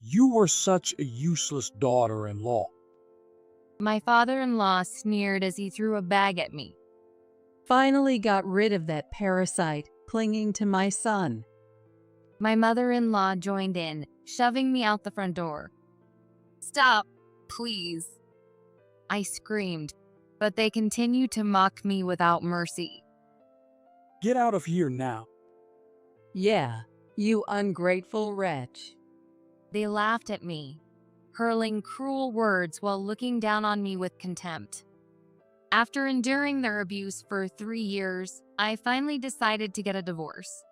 You were such a useless daughter-in-law. My father-in-law sneered as he threw a bag at me. Finally got rid of that parasite clinging to my son. My mother-in-law joined in, shoving me out the front door. "Stop, please," I screamed, but they continued to mock me without mercy. Get out of here now. Yeah, you ungrateful wretch. They laughed at me, hurling cruel words while looking down on me with contempt. After enduring their abuse for 3 years, I finally decided to get a divorce.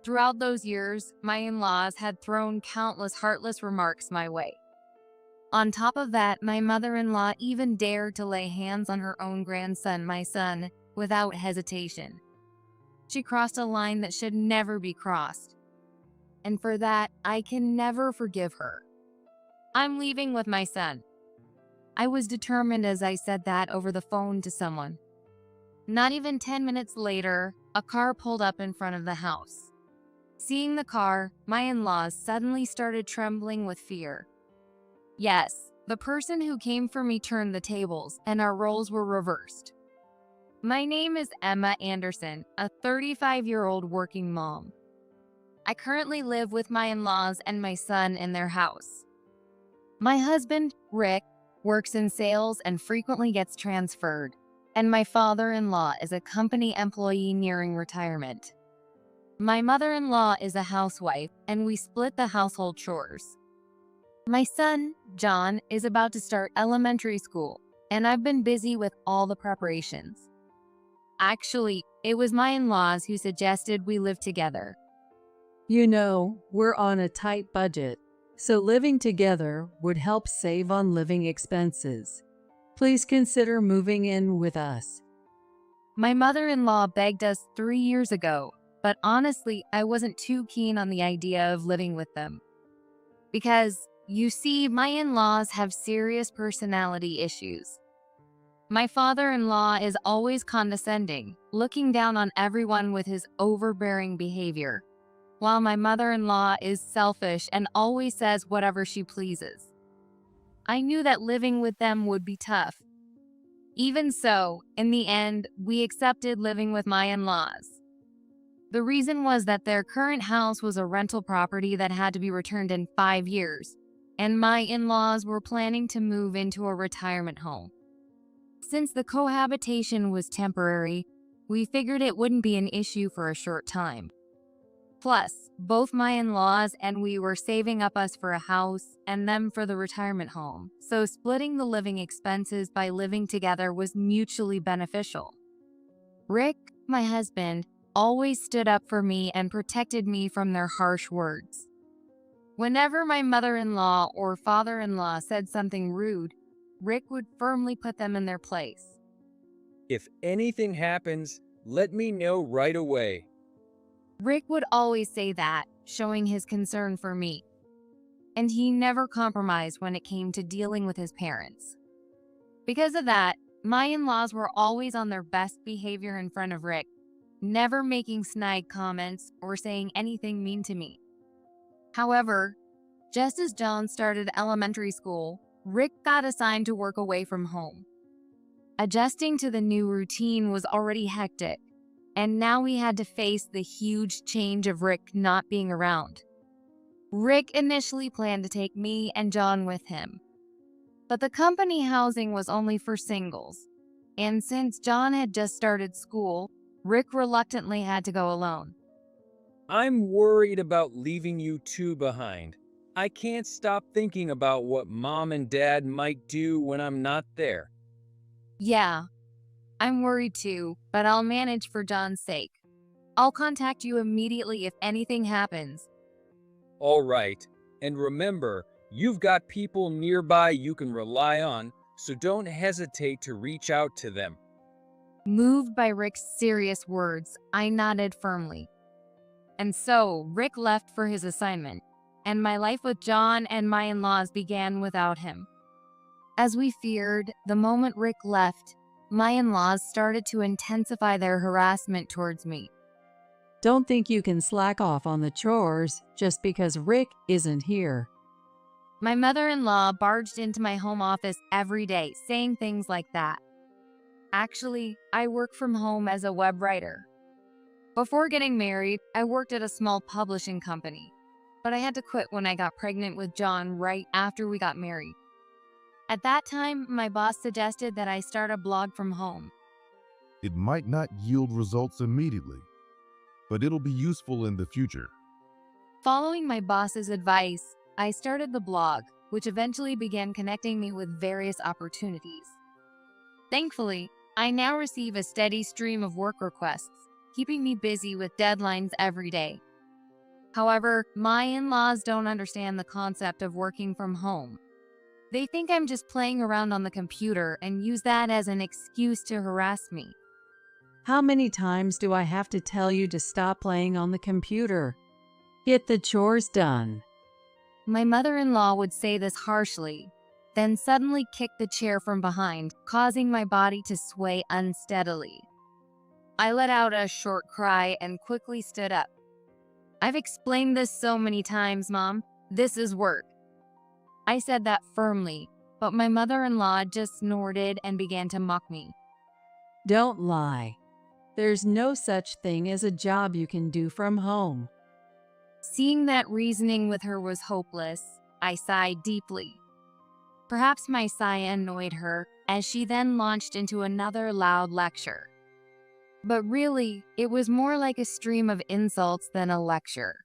Throughout those years, my in-laws had thrown countless heartless remarks my way. On top of that, my mother-in-law even dared to lay hands on her own grandson, my son, without hesitation. She crossed a line that should never be crossed. And for that, I can never forgive her. I'm leaving with my son. I was determined as I said that over the phone to someone. Not even 10 minutes later, a car pulled up in front of the house. Seeing the car, my in-laws suddenly started trembling with fear. Yes, the person who came for me turned the tables, and our roles were reversed. My name is Emma Anderson, a 35-year-old working mom. I currently live with my in-laws and my son in their house. My husband, Rick, works in sales and frequently gets transferred, and my father-in-law is a company employee nearing retirement. My mother-in-law is a housewife, and we split the household chores. My son, John, is about to start elementary school, and I've been busy with all the preparations. Actually, it was my in-laws who suggested we live together. You know, we're on a tight budget, so living together would help save on living expenses. Please consider moving in with us. My mother-in-law begged us 3 years ago, but honestly, I wasn't too keen on the idea of living with them. Because, you see, my in-laws have serious personality issues. My father-in-law is always condescending, looking down on everyone with his overbearing behavior, while my mother-in-law is selfish and always says whatever she pleases. I knew that living with them would be tough. Even so, in the end, we accepted living with my in-laws. The reason was that their current house was a rental property that had to be returned in 5 years, and my in-laws were planning to move into a retirement home. Since the cohabitation was temporary, we figured it wouldn't be an issue for a short time. Plus, both my in-laws and we were saving up us for a house and them for the retirement home, so splitting the living expenses by living together was mutually beneficial. Rick, my husband, always stood up for me and protected me from their harsh words. Whenever my mother-in-law or father-in-law said something rude, Rick would firmly put them in their place. If anything happens, let me know right away. Rick would always say that, showing his concern for me. And he never compromised when it came to dealing with his parents. Because of that, my in-laws were always on their best behavior in front of Rick, never making snide comments or saying anything mean to me. However, just as John started elementary school, Rick got assigned to work away from home. Adjusting to the new routine was already hectic, and now we had to face the huge change of Rick not being around. Rick initially planned to take me and John with him, but the company housing was only for singles, and since John had just started school, Rick reluctantly had to go alone. I'm worried about leaving you two behind. I can't stop thinking about what Mom and Dad might do when I'm not there. Yeah, I'm worried too, but I'll manage for John's sake. I'll contact you immediately if anything happens. All right, and remember, you've got people nearby you can rely on, so don't hesitate to reach out to them. Moved by Rick's serious words, I nodded firmly. And so, Rick left for his assignment, and my life with John and my in-laws began without him. As we feared, the moment Rick left, my in-laws started to intensify their harassment towards me. Don't think you can slack off on the chores just because Rick isn't here. My mother-in-law barged into my home office every day, saying things like that. Actually, I work from home as a web writer. Before getting married, I worked at a small publishing company, but I had to quit when I got pregnant with John right after we got married. At that time, my boss suggested that I start a blog from home. It might not yield results immediately, but it'll be useful in the future. Following my boss's advice, I started the blog, which eventually began connecting me with various opportunities. Thankfully, I now receive a steady stream of work requests, keeping me busy with deadlines every day. However, my in-laws don't understand the concept of working from home. They think I'm just playing around on the computer and use that as an excuse to harass me. How many times do I have to tell you to stop playing on the computer? Get the chores done. My mother-in-law would say this harshly, then suddenly kick the chair from behind, causing my body to sway unsteadily. I let out a short cry and quickly stood up. I've explained this so many times, Mom. This is work. I said that firmly, but my mother-in-law just snorted and began to mock me. Don't lie. There's no such thing as a job you can do from home. Seeing that reasoning with her was hopeless, I sighed deeply. Perhaps my sigh annoyed her, as she then launched into another loud lecture. But really, it was more like a stream of insults than a lecture.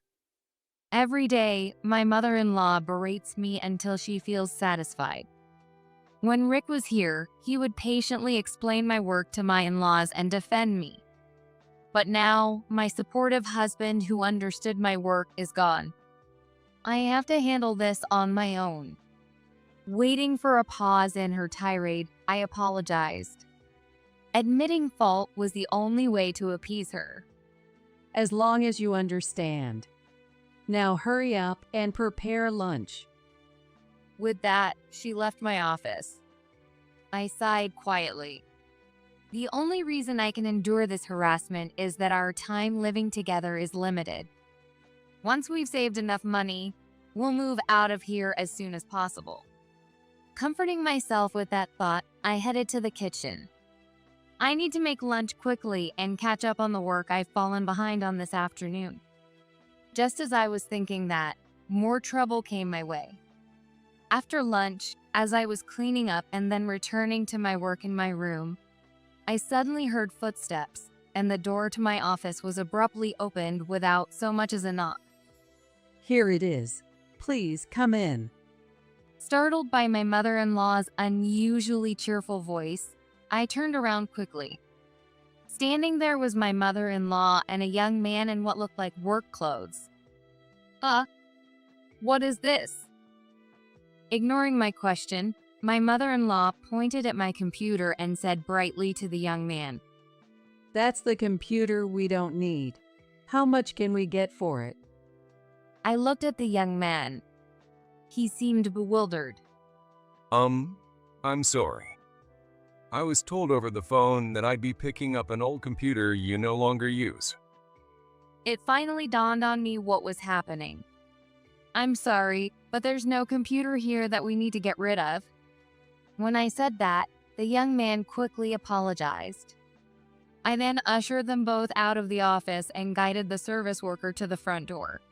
Every day, my mother-in-law berates me until she feels satisfied. When Rick was here, he would patiently explain my work to my in-laws and defend me. But now, my supportive husband who understood my work is gone. I have to handle this on my own. Waiting for a pause in her tirade, I apologized. Admitting fault was the only way to appease her. As long as you understand. Now hurry up and prepare lunch. With that, she left my office. I sighed quietly. The only reason I can endure this harassment is that our time living together is limited. Once we've saved enough money, we'll move out of here as soon as possible. Comforting myself with that thought, I headed to the kitchen. I need to make lunch quickly and catch up on the work I've fallen behind on this afternoon. Just as I was thinking that, more trouble came my way. After lunch, as I was cleaning up and then returning to my work in my room, I suddenly heard footsteps, and the door to my office was abruptly opened without so much as a knock. Here it is. Please come in. Startled by my mother-in-law's unusually cheerful voice, I turned around quickly. Standing there was my mother-in-law and a young man in what looked like work clothes. What is this? Ignoring my question, my mother-in-law pointed at my computer and said brightly to the young man, That's the computer we don't need. How much can we get for it? I looked at the young man. He seemed bewildered. I'm sorry. I was told over the phone that I'd be picking up an old computer you no longer use. It finally dawned on me what was happening. I'm sorry, but there's no computer here that we need to get rid of. When I said that, the young man quickly apologized. I then ushered them both out of the office and guided the service worker to the front door.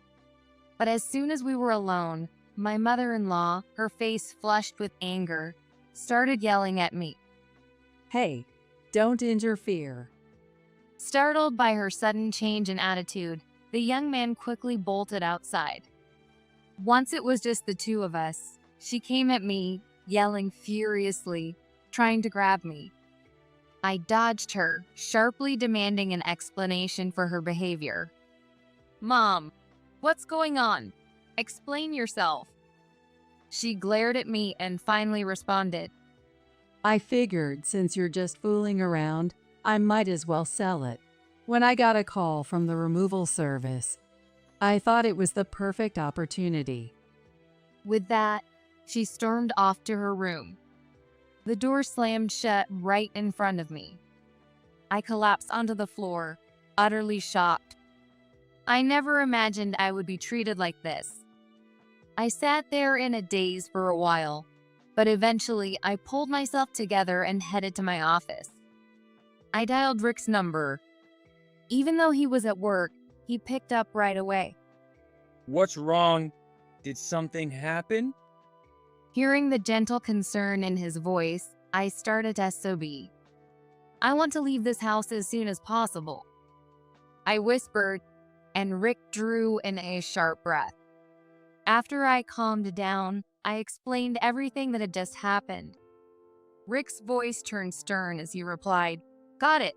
But as soon as we were alone, my mother-in-law, her face flushed with anger, started yelling at me. Hey, don't interfere. Startled by her sudden change in attitude, the young man quickly bolted outside. Once it was just the two of us, she came at me, yelling furiously, trying to grab me. I dodged her, sharply demanding an explanation for her behavior. Mom, what's going on? Explain yourself. She glared at me and finally responded. I figured since you're just fooling around, I might as well sell it. When I got a call from the removal service, I thought it was the perfect opportunity. With that, she stormed off to her room. The door slammed shut right in front of me. I collapsed onto the floor, utterly shocked. I never imagined I would be treated like this. I sat there in a daze for a while, but eventually I pulled myself together and headed to my office. I dialed Rick's number. Even though he was at work, he picked up right away. What's wrong? Did something happen? Hearing the gentle concern in his voice, I started to SOB. I want to leave this house as soon as possible, I whispered, and Rick drew in a sharp breath. After I calmed down, I explained everything that had just happened. Rick's voice turned stern as he replied, "Got it."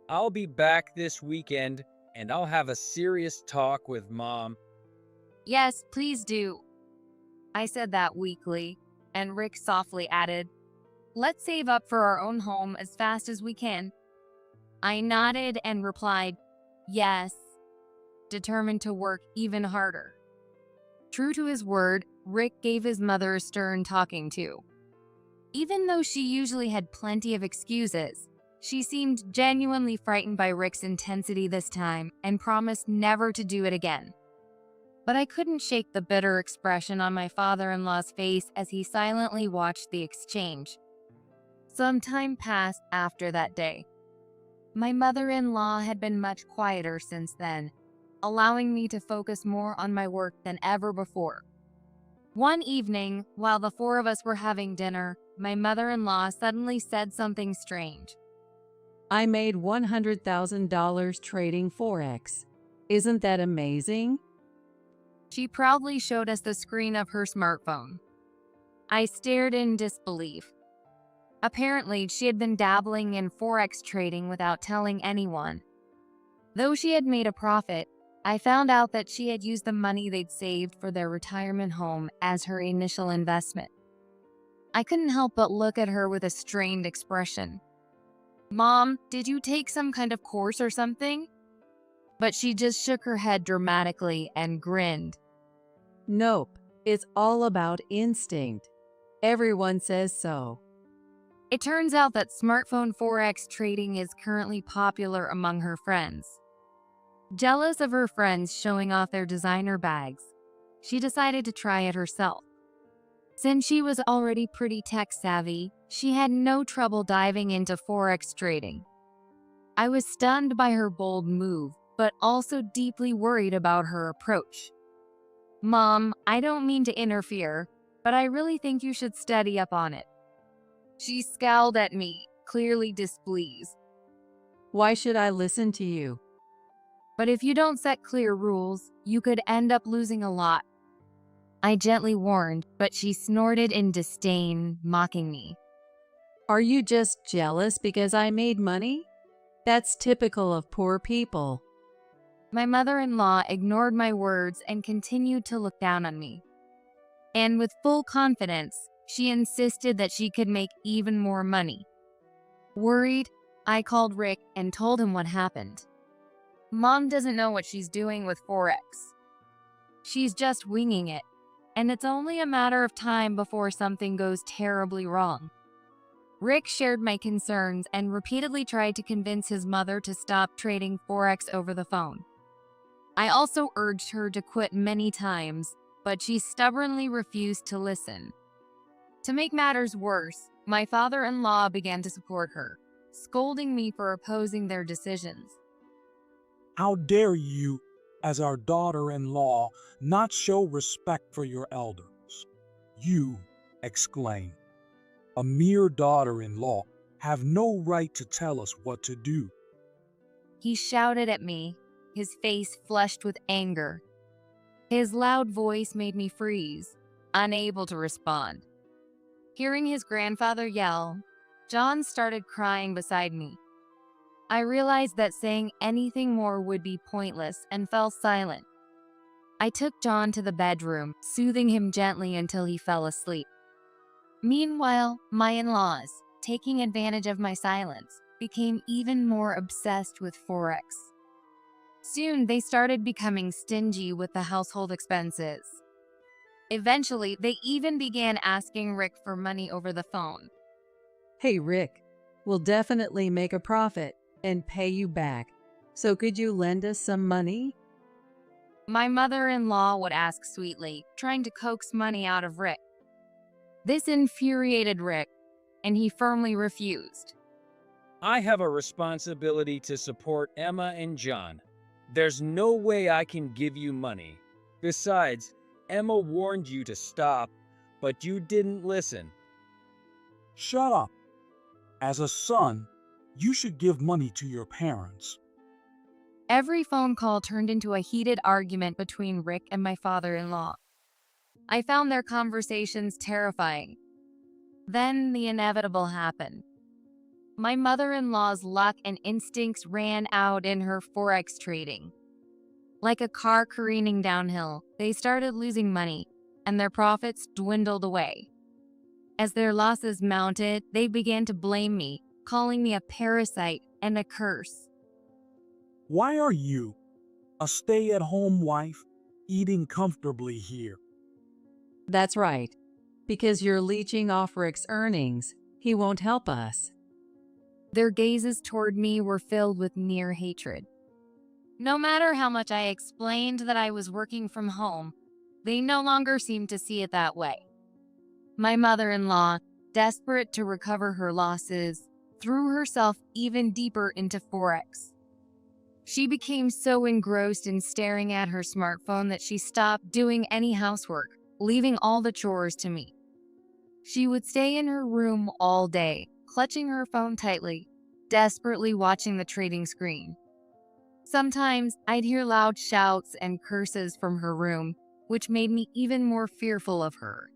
I'll be back this weekend, and I'll have a serious talk with Mom. "Yes, please do." I said that weakly, and Rick softly added, "Let's save up for our own home as fast as we can." I nodded and replied, "Yes," determined to work even harder. True to his word, Rick gave his mother a stern talking to. Even though she usually had plenty of excuses, she seemed genuinely frightened by Rick's intensity this time and promised never to do it again. But I couldn't shake the bitter expression on my father-in-law's face as he silently watched the exchange. Some time passed after that day. My mother-in-law had been much quieter since then, allowing me to focus more on my work than ever before. One evening, while the four of us were having dinner, my mother-in-law suddenly said something strange. I made $100,000 trading Forex. Isn't that amazing? She proudly showed us the screen of her smartphone. I stared in disbelief. Apparently, she had been dabbling in Forex trading without telling anyone. Though she had made a profit, I found out that she had used the money they'd saved for their retirement home as her initial investment. I couldn't help but look at her with a strained expression. "Mom, did you take some kind of course or something?" But she just shook her head dramatically and grinned. Nope, it's all about instinct. Everyone says so. It turns out that smartphone Forex trading is currently popular among her friends. Jealous of her friends showing off their designer bags, she decided to try it herself. Since she was already pretty tech-savvy, she had no trouble diving into Forex trading. I was stunned by her bold move, but also deeply worried about her approach. "Mom, I don't mean to interfere, but I really think you should study up on it." She scowled at me, clearly displeased. Why should I listen to you? "But if you don't set clear rules, you could end up losing a lot," I gently warned, but she snorted in disdain, mocking me. Are you just jealous because I made money? That's typical of poor people. My mother-in-law ignored my words and continued to look down on me. And with full confidence, she insisted that she could make even more money. Worried, I called Rick and told him what happened. "Mom doesn't know what she's doing with Forex. She's just winging it, and it's only a matter of time before something goes terribly wrong." Rick shared my concerns and repeatedly tried to convince his mother to stop trading Forex over the phone. I also urged her to quit many times, but she stubbornly refused to listen. To make matters worse, my father-in-law began to support her, scolding me for opposing their decisions. How dare you, as our daughter-in-law, not show respect for your elders? You, exclaimed, a mere daughter-in-law, have no right to tell us what to do. He shouted at me, his face flushed with anger. His loud voice made me freeze, unable to respond. Hearing his grandfather yell, John started crying beside me. I realized that saying anything more would be pointless and fell silent. I took John to the bedroom, soothing him gently until he fell asleep. Meanwhile, my in-laws, taking advantage of my silence, became even more obsessed with Forex. Soon, they started becoming stingy with the household expenses. Eventually, they even began asking Rick for money over the phone. Hey Rick, we'll definitely make a profit and pay you back. So could you lend us some money? My mother-in-law would ask sweetly, trying to coax money out of Rick. This infuriated Rick, and he firmly refused. I have a responsibility to support Emma and John. There's no way I can give you money. Besides, Emma warned you to stop, but you didn't listen. Shut up. As a son, you should give money to your parents. Every phone call turned into a heated argument between Rick and my father-in-law. I found their conversations terrifying. Then the inevitable happened. My mother-in-law's luck and instincts ran out in her forex trading. Like a car careening downhill, they started losing money, and their profits dwindled away. As their losses mounted, they began to blame me, calling me a parasite and a curse. Why are you, a stay-at-home wife, eating comfortably here? That's right. Because you're leeching off Rick's earnings, he won't help us. Their gazes toward me were filled with near hatred. No matter how much I explained that I was working from home, they no longer seemed to see it that way. My mother-in-law, desperate to recover her losses, threw herself even deeper into forex. She became so engrossed in staring at her smartphone that she stopped doing any housework, leaving all the chores to me. She would stay in her room all day, clutching her phone tightly, desperately watching the trading screen. Sometimes I'd hear loud shouts and curses from her room, which made me even more fearful of her.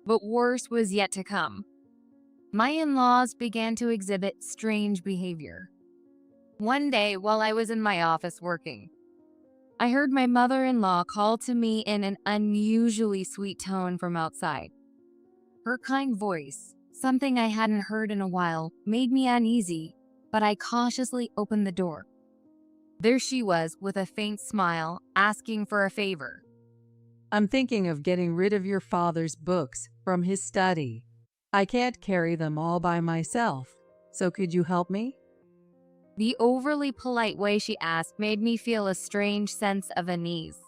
But worse was yet to come. My in-laws began to exhibit strange behavior. One day, while I was in my office working, I heard my mother-in-law call to me in an unusually sweet tone from outside. Her kind voice, something I hadn't heard in a while, made me uneasy, but I cautiously opened the door. There she was, with a faint smile, asking for a favor. I'm thinking of getting rid of your father's books from his study. I can't carry them all by myself, so could you help me? The overly polite way she asked made me feel a strange sense of unease.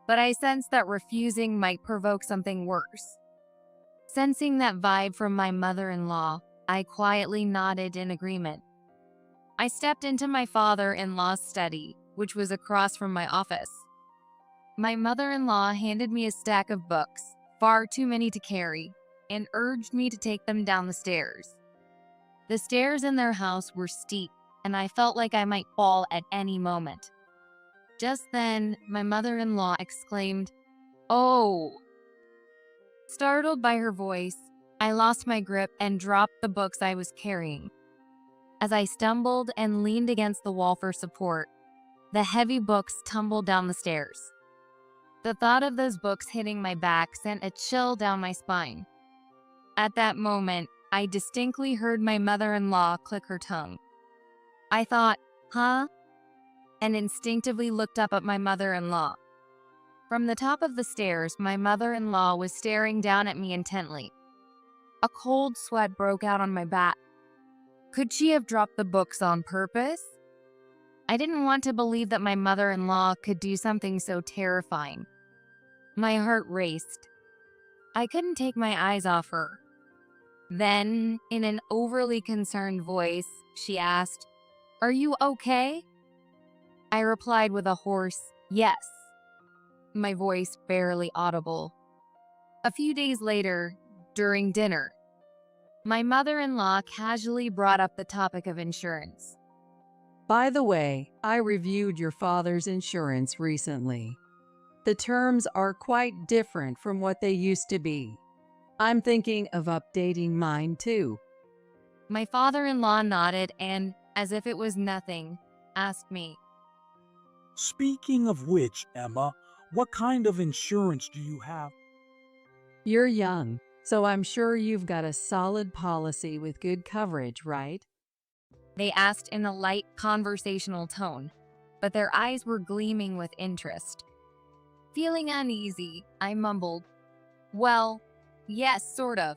But I sensed that refusing might provoke something worse. Sensing that vibe from my mother-in-law, I quietly nodded in agreement. I stepped into my father-in-law's study, which was across from my office. My mother-in-law handed me a stack of books, far too many to carry, and urged me to take them down the stairs. The stairs in their house were steep, and I felt like I might fall at any moment. Just then, my mother-in-law exclaimed, "Oh!" Startled by her voice, I lost my grip and dropped the books I was carrying. As I stumbled and leaned against the wall for support, the heavy books tumbled down the stairs. The thought of those books hitting my back sent a chill down my spine. At that moment, I distinctly heard my mother-in-law click her tongue. I thought, "Huh?" and instinctively looked up at my mother-in-law. From the top of the stairs, my mother-in-law was staring down at me intently. A cold sweat broke out on my back. Could she have dropped the books on purpose? I didn't want to believe that my mother-in-law could do something so terrifying. My heart raced. I couldn't take my eyes off her. Then, in an overly concerned voice, she asked, "Are you okay?" I replied with a hoarse, "Yes," my voice barely audible. A few days later, during dinner, my mother-in-law casually brought up the topic of insurance. By the way, I reviewed your father's insurance recently. The terms are quite different from what they used to be. I'm thinking of updating mine too. My father-in-law nodded and, as if it was nothing, asked me, Speaking of which, Emma, what kind of insurance do you have? You're young, so I'm sure you've got a solid policy with good coverage, right? They asked in a light, conversational tone, but their eyes were gleaming with interest. Feeling uneasy, I mumbled, "Well, yes, sort of,"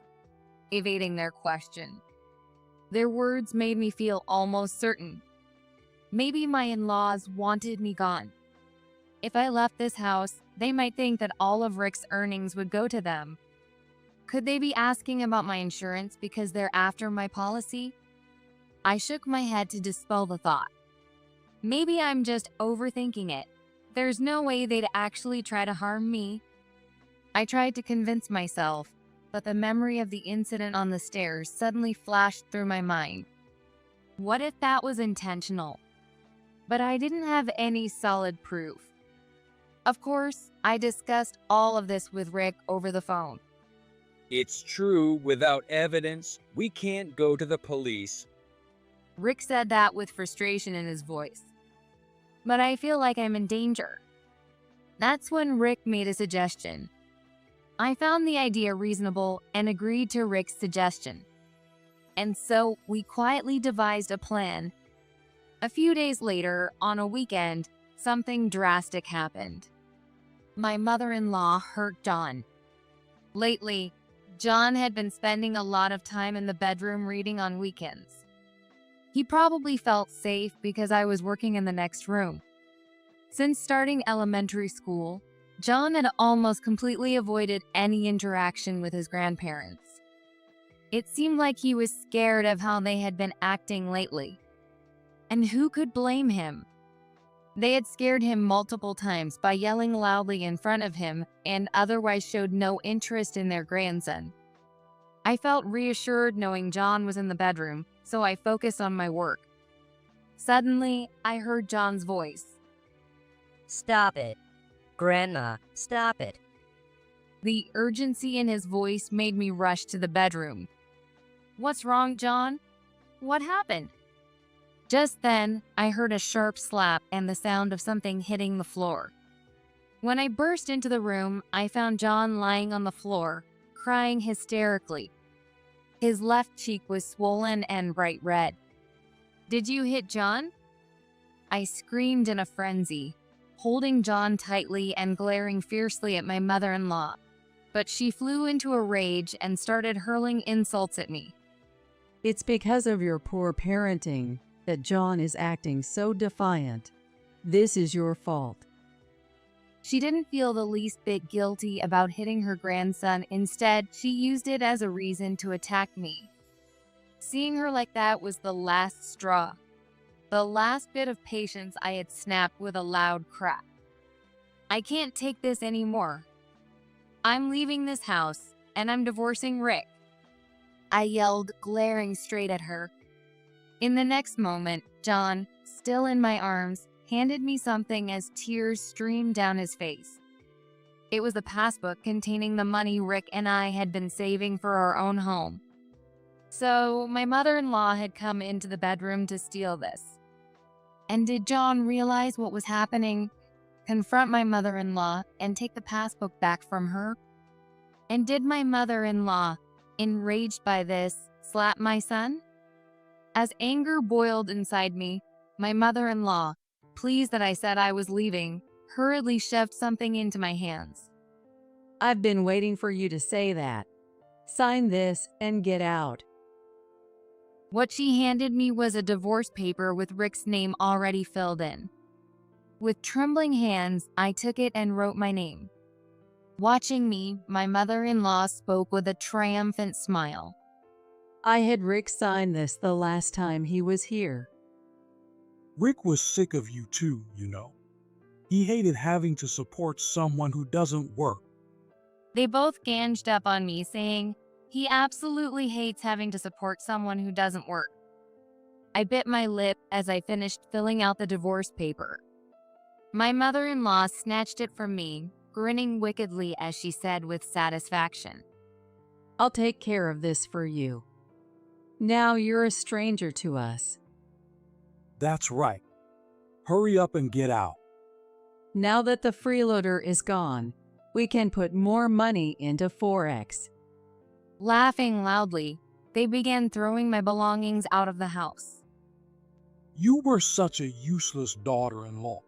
evading their question. Their words made me feel almost certain. Maybe my in-laws wanted me gone. if I left this house, they might think that all of Rick's earnings would go to them. Could they be asking about my insurance because they're after my policy? I shook my head to dispel the thought. Maybe I'm just overthinking it. There's no way they'd actually try to harm me. I tried to convince myself, but the memory of the incident on the stairs suddenly flashed through my mind. What if that was intentional? But I didn't have any solid proof. Of course, I discussed all of this with Rick over the phone. It's true, without evidence, we can't go to the police. Rick said that with frustration in his voice. But I feel like I'm in danger. That's when Rick made a suggestion. I found the idea reasonable and agreed to Rick's suggestion. And so we quietly devised a plan. A few days later, on a weekend, something drastic happened. My mother-in-law hurt John. Lately, John had been spending a lot of time in the bedroom reading on weekends. He probably felt safe because I was working in the next room. Since starting elementary school, John had almost completely avoided any interaction with his grandparents. It seemed like he was scared of how they had been acting lately. And who could blame him? They had scared him multiple times by yelling loudly in front of him and otherwise showed no interest in their grandson. I felt reassured knowing John was in the bedroom, so I focused on my work. Suddenly, I heard John's voice. Stop it. Grandma, stop it. The urgency in his voice made me rush to the bedroom. What's wrong, John? What happened? Just then, I heard a sharp slap and the sound of something hitting the floor. When I burst into the room, I found John lying on the floor, crying hysterically. His left cheek was swollen and bright red. Did you hit John? I screamed in a frenzy, holding John tightly and glaring fiercely at my mother-in-law. But she flew into a rage and started hurling insults at me. It's because of your poor parenting that John is acting so defiant. This is your fault. She didn't feel the least bit guilty about hitting her grandson. Instead, she used it as a reason to attack me. Seeing her like that was the last straw. The last bit of patience I had snapped with a loud crack. I can't take this anymore. I'm leaving this house, and I'm divorcing Rick. I yelled, glaring straight at her. In the next moment, John, still in my arms, handed me something as tears streamed down his face. It was a passbook containing the money Rick and I had been saving for our own home. So, my mother-in-law had come into the bedroom to steal this. And did John realize what was happening, confront my mother-in-law, and take the passbook back from her? And did my mother-in-law, enraged by this, slap my son? As anger boiled inside me, my mother-in-law, pleased that I said I was leaving, hurriedly shoved something into my hands. I've been waiting for you to say that. Sign this and get out. What she handed me was a divorce paper with Rick's name already filled in. With trembling hands, I took it and wrote my name. Watching me, my mother-in-law spoke with a triumphant smile. I had Rick sign this the last time he was here. Rick was sick of you too, you know. He hated having to support someone who doesn't work. They both ganged up on me, saying, he absolutely hates having to support someone who doesn't work. I bit my lip as I finished filling out the divorce paper. My mother-in-law snatched it from me, grinning wickedly as she said with satisfaction, I'll take care of this for you. Now you're a stranger to us. That's right. Hurry up and get out. Now that the freeloader is gone, we can put more money into Forex. Laughing loudly, they began throwing my belongings out of the house. You were such a useless daughter-in-law.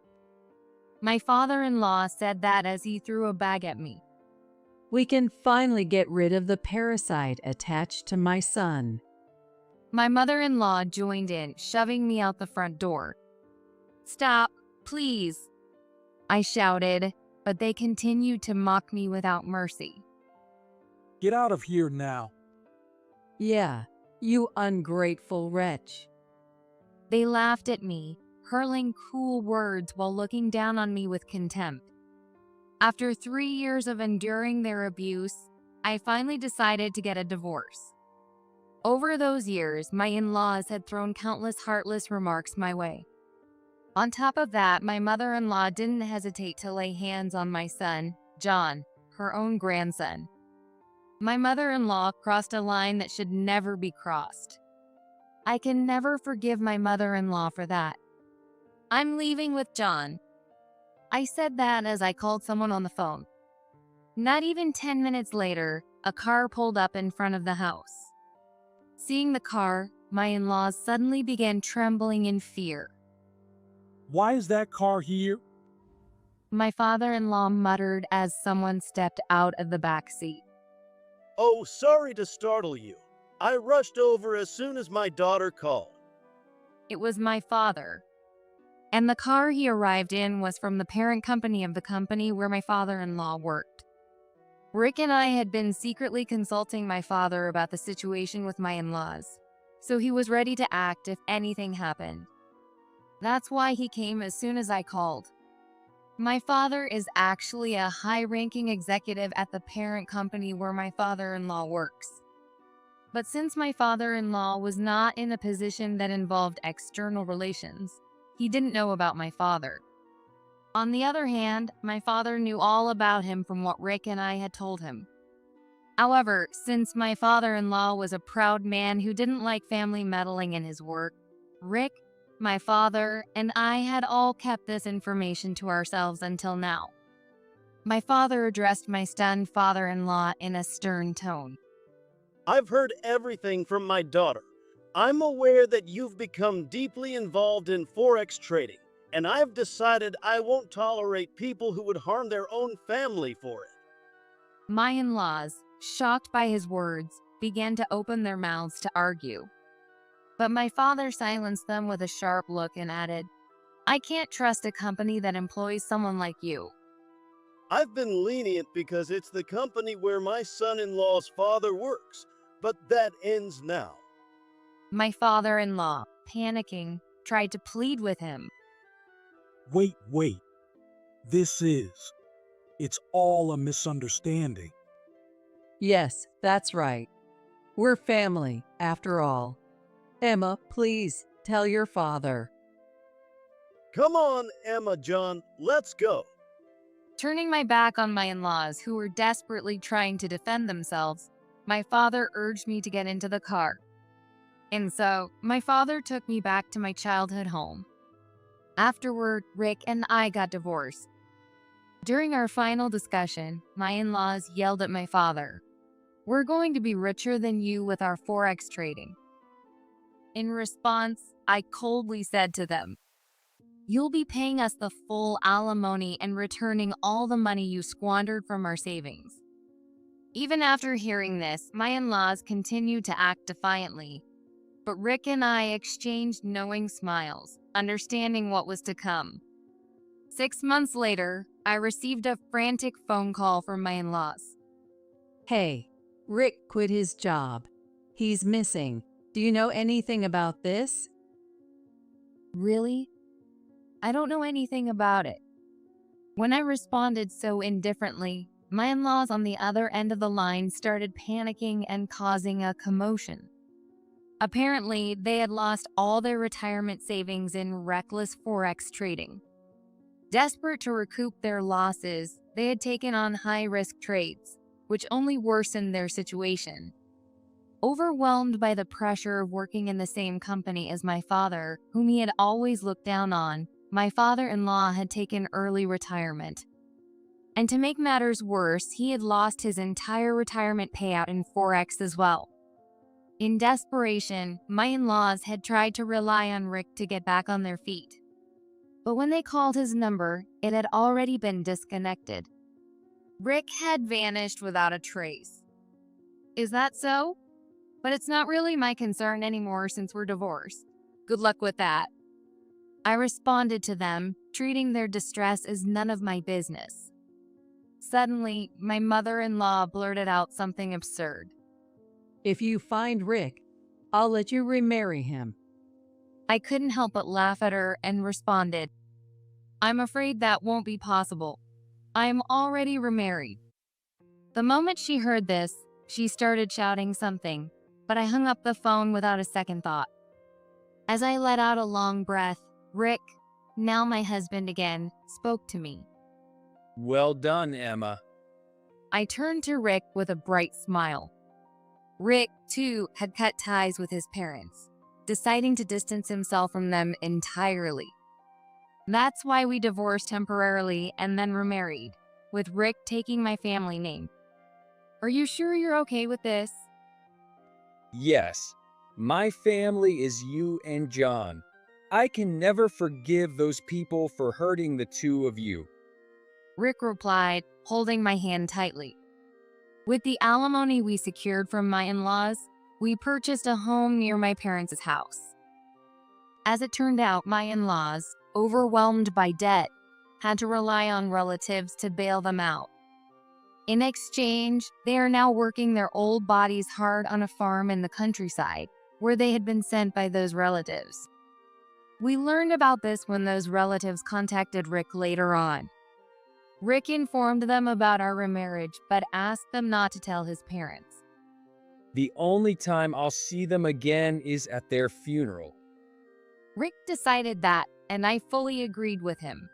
My father-in-law said that as he threw a bag at me. We can finally get rid of the parasite attached to my son. My mother-in-law joined in, shoving me out the front door. Stop, please. I shouted, but they continued to mock me without mercy. Get out of here now. Yeah, you ungrateful wretch. They laughed at me, hurling cruel words while looking down on me with contempt. After 3 years of enduring their abuse, I finally decided to get a divorce. Over those years, my in-laws had thrown countless heartless remarks my way. On top of that, my mother-in-law didn't hesitate to lay hands on my son, John, her own grandson. My mother-in-law crossed a line that should never be crossed. I can never forgive my mother-in-law for that. I'm leaving with John. I said that as I called someone on the phone. Not even 10 minutes later, a car pulled up in front of the house. Seeing the car, my in-laws suddenly began trembling in fear. Why is that car here? My father-in-law muttered as someone stepped out of the back seat. Oh, sorry to startle you. I rushed over as soon as my daughter called. It was my father. And the car he arrived in was from the parent company of the company where my father-in-law worked. Rick and I had been secretly consulting my father about the situation with my in-laws, so he was ready to act if anything happened. That's why he came as soon as I called. My father is actually a high-ranking executive at the parent company where my father-in-law works. But since my father-in-law was not in a position that involved external relations, he didn't know about my father. On the other hand, my father knew all about him from what Rick and I had told him. However, since my father-in-law was a proud man who didn't like family meddling in his work, Rick, my father, and I had all kept this information to ourselves until now. My father addressed my stunned father-in-law in a stern tone. I've heard everything from my daughter. I'm aware that you've become deeply involved in Forex trading, and I've decided I won't tolerate people who would harm their own family for it. My in-laws, shocked by his words, began to open their mouths to argue. But my father silenced them with a sharp look and added, I can't trust a company that employs someone like you. I've been lenient because it's the company where my son-in-law's father works, but that ends now. My father-in-law, panicking, tried to plead with him. Wait. It's all a misunderstanding. Yes, that's right. We're family, after all. Emma, please tell your father. Come on, Emma, John, let's go. Turning my back on my in-laws, who were desperately trying to defend themselves, my father urged me to get into the car. And so, my father took me back to my childhood home. Afterward, Rick and I got divorced. During our final discussion, my in-laws yelled at my father, We're going to be richer than you with our Forex trading. In response, I coldly said to them, You'll be paying us the full alimony and returning all the money you squandered from our savings. Even after hearing this, my in-laws continued to act defiantly. But Rick and I exchanged knowing smiles, understanding what was to come. 6 months later, I received a frantic phone call from my in-laws. Hey, Rick quit his job. He's missing. Do you know anything about this? Really? I don't know anything about it. When I responded so indifferently, my in-laws on the other end of the line started panicking and causing a commotion. Apparently, they had lost all their retirement savings in reckless Forex trading. Desperate to recoup their losses, they had taken on high-risk trades, which only worsened their situation. Overwhelmed by the pressure of working in the same company as my father, whom he had always looked down on, my father-in-law had taken early retirement. And to make matters worse, he had lost his entire retirement payout in Forex as well. In desperation, my in-laws had tried to rely on Rick to get back on their feet. But when they called his number, it had already been disconnected. Rick had vanished without a trace. Is that so? But it's not really my concern anymore since we're divorced. Good luck with that. I responded to them, treating their distress as none of my business. Suddenly, my mother-in-law blurted out something absurd. If you find Rick, I'll let you remarry him. I couldn't help but laugh at her and responded, I'm afraid that won't be possible. I am already remarried. The moment she heard this, she started shouting something, but I hung up the phone without a second thought. As I let out a long breath, Rick, now my husband again, spoke to me. Well done, Emma. I turned to Rick with a bright smile. Rick, too, had cut ties with his parents, deciding to distance himself from them entirely. That's why we divorced temporarily and then remarried, with Rick taking my family name. Are you sure you're okay with this? Yes, my family is you and John. I can never forgive those people for hurting the two of you. Rick replied, holding my hand tightly. With the alimony we secured from my in-laws, we purchased a home near my parents' house. As it turned out, my in-laws, overwhelmed by debt, had to rely on relatives to bail them out. In exchange, they are now working their old bodies hard on a farm in the countryside, where they had been sent by those relatives. We learned about this when those relatives contacted Rick later on. Rick informed them about our remarriage, but asked them not to tell his parents. The only time I'll see them again is at their funeral. Rick decided that, and I fully agreed with him.